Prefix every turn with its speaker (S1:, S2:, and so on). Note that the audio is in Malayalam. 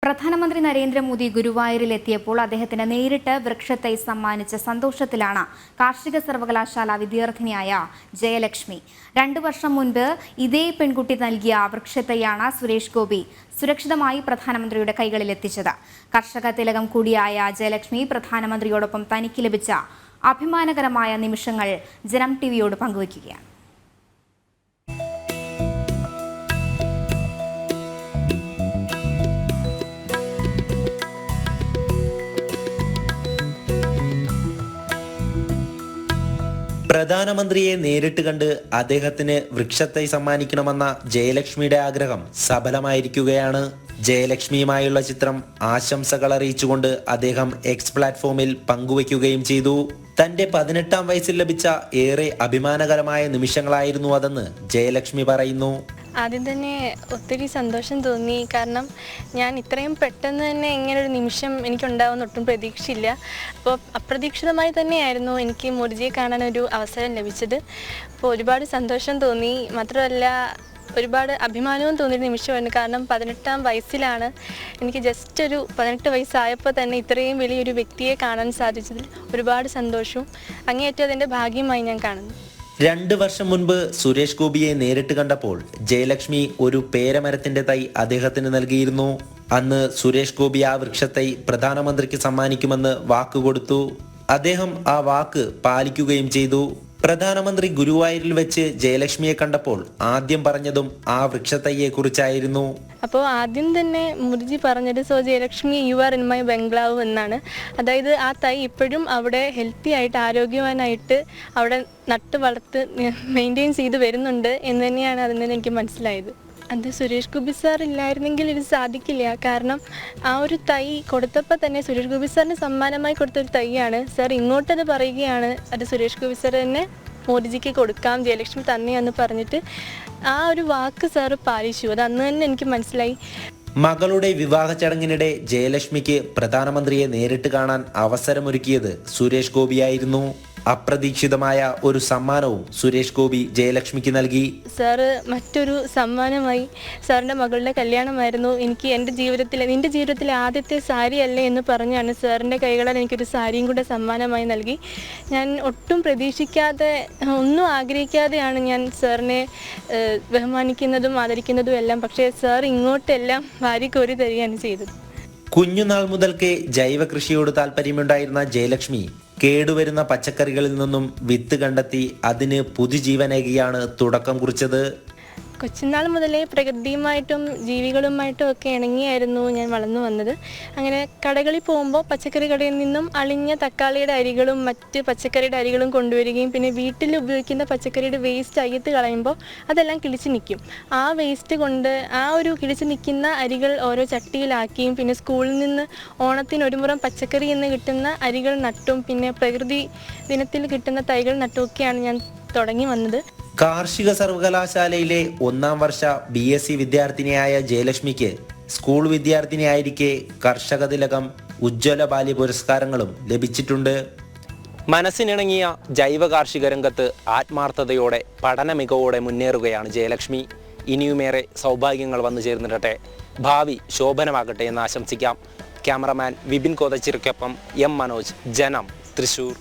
S1: പ്രധാനമന്ത്രി നരേന്ദ്രമോദി ഗുരുവായൂരിലെത്തിയപ്പോൾ അദ്ദേഹത്തിന് നേരിട്ട് വൃക്ഷത്തൈ സമ്മാനിച്ച സന്തോഷത്തിലാണ് കാർഷിക സർവകലാശാല വിദ്യാർത്ഥിനിയായ ജയലക്ഷ്മി. 2 വർഷം മുൻപ് ഇതേ പെൺകുട്ടി നൽകിയ വൃക്ഷത്തൈയാണ് സുരേഷ് ഗോപി സുരക്ഷിതമായി പ്രധാനമന്ത്രിയുടെ കൈകളിലെത്തിച്ചത്. കർഷക തിലകം കൂടിയായ ജയലക്ഷ്മി പ്രധാനമന്ത്രിയോടൊപ്പം തനിക്ക് ലഭിച്ച അഭിമാനകരമായ നിമിഷങ്ങൾ ജനം ടിവിയോട് പങ്കുവയ്ക്കുകയാണ്.
S2: പ്രധാനമന്ത്രിയെ നേരിട്ട് കണ്ട് അദ്ദേഹത്തിന് വൃക്ഷത്തൈ സമ്മാനിക്കണമെന്ന ജയലക്ഷ്മിയുടെ ആഗ്രഹം സഫലമായിരിക്കുകയാണ്. ജയലക്ഷ്മിയുമായുള്ള ചിത്രം ആശംസകൾ അറിയിച്ചുകൊണ്ട് അദ്ദേഹം എക്സ് പ്ലാറ്റ്ഫോമിൽ പങ്കുവയ്ക്കുകയും ചെയ്തു. തന്റെ 18ാം വയസ്സിൽ ലഭിച്ച ഏറെ അഭിമാനകരമായ നിമിഷങ്ങളായിരുന്നു അതെന്ന് ജയലക്ഷ്മി പറയുന്നു.
S3: ആദ്യം തന്നെ ഒത്തിരി സന്തോഷം തോന്നി. കാരണം ഞാൻ ഇത്രയും പെട്ടെന്ന് തന്നെ ഇങ്ങനൊരു നിമിഷം എനിക്കുണ്ടാവുമെന്ന് ഒട്ടും പ്രതീക്ഷയില്ല. അപ്പോൾ അപ്രതീക്ഷിതമായി തന്നെയായിരുന്നു എനിക്ക് മോദിജിയെ കാണാനൊരു അവസരം ലഭിച്ചത്. അപ്പോൾ ഒരുപാട് സന്തോഷം തോന്നി. മാത്രമല്ല ഒരുപാട് അഭിമാനവും തോന്നിയ നിമിഷമാണ്. കാരണം 18ാം വയസ്സിലാണ് എനിക്ക് ജസ്റ്റ് ഒരു 18 വയസ്സായപ്പോൾ തന്നെ ഇത്രയും വലിയൊരു വ്യക്തിയെ കാണാൻ സാധിച്ചതിൽ ഒരുപാട് സന്തോഷവും അങ്ങേയറ്റം അതിൻ്റെ ഭാഗ്യമായി ഞാൻ കാണുന്നു.
S2: 2 വർഷം മുൻപ് സുരേഷ് ഗോപിയെ നേരിട്ട് കണ്ടപ്പോൾ ജയലക്ഷ്മി ഒരു പേരമരത്തിന്റെ തൈ അദ്ദേഹത്തിന് നൽകിയിരുന്നു. അന്ന് സുരേഷ് ഗോപി ആ വൃക്ഷത്തൈ പ്രധാനമന്ത്രിക്ക് സമ്മാനിക്കുമെന്ന് വാക്കുകൊടുത്തു. അദ്ദേഹം ആ വാക്ക് പാലിക്കുകയും ചെയ്തു. പ്രധാനമന്ത്രി ഗുരുവായൂരിൽ വെച്ച് ജയലക്ഷ്മിയെ കണ്ടപ്പോൾ ആദ്യം പറഞ്ഞതും ആ വൃക്ഷത്തൈയെ കുറിച്ചായിരുന്നു.
S3: അപ്പോൾ ആദ്യം തന്നെ മോദിജി പറഞ്ഞത് so Jayalakshmi you are in my bungalow എന്നാണ്. അതായത് ആ തൈ ഇപ്പോഴും അവിടെ ഹെൽത്തി ആയിട്ട് ആരോഗ്യവാനായിട്ട് അവിടെ നട്ട് വളർത്ത് മെയിൻറ്റെയിൻ ചെയ്ത് വരുന്നുണ്ട് എന്ന് തന്നെയാണ് അതിൽ നിന്ന് എനിക്ക് മനസ്സിലായത്. അത് സുരേഷ് ഗോപി സാർ ഇല്ലായിരുന്നെങ്കിൽ ഇത് സാധിക്കില്ല. കാരണം ആ ഒരു തൈ കൊടുത്തപ്പോൾ തന്നെ സുരേഷ് ഗോപി സാറിന് സമ്മാനമായി കൊടുത്തൊരു തൈയാണ്. സാർ ഇങ്ങോട്ടത് പറയുകയാണ് അത് സുരേഷ് ഗോപി സാർ തന്നെ മോദിജിക്ക് കൊടുക്കാം, ജയലക്ഷ്മി തന്നെയെന്ന് പറഞ്ഞിട്ട് ആ ഒരു വാക്ക് സാർ പാലിച്ചു. അത് അന്ന് തന്നെ എനിക്ക് മനസ്സിലായി.
S2: മകളുടെ വിവാഹ ചടങ്ങിനിടെ ജയലക്ഷ്മിക്ക് പ്രധാനമന്ത്രിയെ നേരിട്ട് കാണാൻ അവസരമൊരുക്കിയത് സുരേഷ് ഗോപിയായിരുന്നു. അപ്രതീക്ഷിതമായ ഒരു സമ്മാനവും സുരേഷ് ഗോപി ജയലക്ഷ്മിക്ക് നൽകി.
S3: സാറ് മറ്റൊരു സമ്മാനമായി സാറിൻ്റെ മകളുടെ കല്യാണമായിരുന്നു. എനിക്ക് എൻ്റെ ജീവിതത്തിലെ ആദ്യത്തെ സാരി അല്ലേ എന്ന് പറഞ്ഞാണ് സാറിൻ്റെ കൈകളാൽ എനിക്കൊരു സാരിയും കൂടെ സമ്മാനമായി നൽകി. ഞാൻ ഒട്ടും പ്രതീക്ഷിക്കാതെ ഒന്നും ആഗ്രഹിക്കാതെയാണ് ഞാൻ സാറിനെ ബഹുമാനിക്കുന്നതും ആദരിക്കുന്നതും എല്ലാം. പക്ഷേ സാർ ഇങ്ങോട്ടെല്ലാം വാരിക്കോരി തരികയാണ് ചെയ്തത്.
S2: കുഞ്ഞുനാൾ മുതൽക്കേ ജൈവ കൃഷിയോട് താല്പര്യമുണ്ടായിരുന്ന ജയലക്ഷ്മി കേടുവരുന്ന പച്ചക്കറികളിൽ നിന്നും വിത്ത് കണ്ടെത്തി അതിന് പുതുജീവനേകിയാണ് തുടക്കം കുറിച്ചത്.
S3: കൊച്ചുനാൾ മുതലേ പ്രകൃതിയുമായിട്ടും ജീവികളുമായിട്ടും ഒക്കെ ഇണങ്ങിയായിരുന്നു ഞാൻ വളർന്നു വന്നത്. അങ്ങനെ കടകളിൽ പോകുമ്പോൾ പച്ചക്കറി കടയിൽ നിന്നും അളിഞ്ഞ തക്കാളിയുടെ അരികളും മറ്റ് പച്ചക്കറിയുടെ അരികളും കൊണ്ടുവരികയും പിന്നെ വീട്ടിൽ ഉപയോഗിക്കുന്ന പച്ചക്കറിയുടെ വേസ്റ്റ് അയ്യത്ത് കളയുമ്പോൾ അതെല്ലാം കിളിച്ച് നിൽക്കും. ആ വേസ്റ്റ് കൊണ്ട് ആ ഒരു കിളിച്ച് നിൽക്കുന്ന അരികൾ ഓരോ ചട്ടിയിലാക്കിയും പിന്നെ സ്കൂളിൽ നിന്ന് ഓണത്തിന് ഒരു മുറം പച്ചക്കറി എന്ന് കിട്ടുന്ന അരികൾ നട്ടും പിന്നെ പ്രകൃതി ദിനത്തിൽ കിട്ടുന്ന തൈകൾ നട്ടുമൊക്കെയാണ് ഞാൻ തുടങ്ങി വന്നത്.
S2: കാർഷിക സർവകലാശാലയിലെ 1ാം വർഷ BSc വിദ്യാർത്ഥിനിയായ ജയലക്ഷ്മിക്ക് സ്കൂൾ വിദ്യാർത്ഥിനിയായിരിക്കെ കർഷക തിലകം, ഉജ്ജ്വല ബാല്യ പുരസ്കാരങ്ങളും ലഭിച്ചിട്ടുണ്ട്. മനസ്സിനിണങ്ങിയ ജൈവ കാർഷിക രംഗത്ത് ആത്മാർത്ഥതയോടെ പഠന മികവോടെ മുന്നേറുകയാണ് ജയലക്ഷ്മി. ഇനിയുമേറെ സൗഭാഗ്യങ്ങൾ വന്നു ചേർന്നിട്ടെ, ഭാവി ശോഭനമാകട്ടെ എന്ന് ആശംസിക്കാം. ക്യാമറമാൻ വിപിൻ കോതച്ചിറയ്ക്കൊപ്പം M മനോജ്, ജനം, തൃശൂർ.